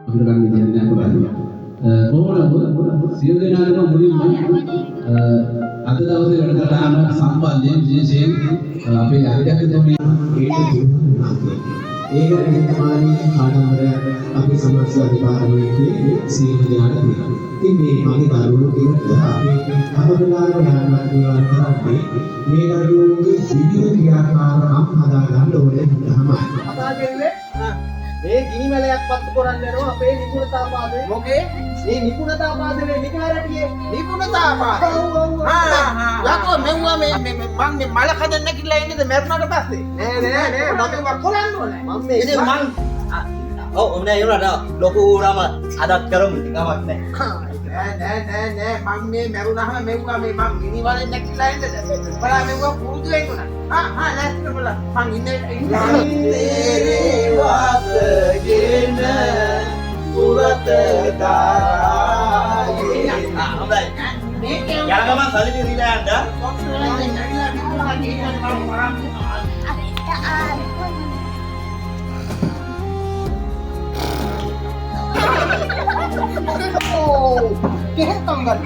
අඳුරගන්න විදියක් නැහැ අපරාධ. කොහොමද සියලු දෙනාටම මුලින්ම අද දවසේ වැඩසටහන සම්බන්ධයෙන් විශේෂයෙන් අපේ අධ්‍යක්ෂකතුමිය ඒක තමයි ආඩම්බර අපි සමාජ අධිකාරියේ සීල දාන තියෙනවා. ඉතින් මේ මගේ දරුවෝ කියලා අපි හැමදාම යනවා කරන්නේ මේ දරුවෝගේ විවිධ ක්‍රියාකාරකම් හදා ගන්න ඕනේ තමයි. කතා කියන්නේ මේ ගිනි මැලයක් පත්තු කරන්නේ නෝ අපේ නිපුණතාවාදේ. මොකේ? මේ නිපුණතාවාදේ නිකාරටියේ නිපුණතාවාද. යකෝ මෙවුවා මේ මං මේ මල කඩන්න නැගිටලා ඉන්නේද මැරුණාට පස්සේ? නෑ නොතේ කොලන්න ඕනේ. මම මේ ඉතින් මං ඔව් ඔන්න ඒනට ලොකු ඌරම අදත් කරමු ටිකක් නෑ. නෑ මං මේ මැරුණාම මෙවුවා මේ මං ගිනි වලින් නැගිටලා ඉන්නේද? බලන්න මෙවුවා පුරුදු වෙන්නුනා. නැස්ති බලන්න මං ඉන්නේ පුරත දායි හොඳයි. යනගම සල්ලි දීලා යන්න. Oh, kehek tanggal.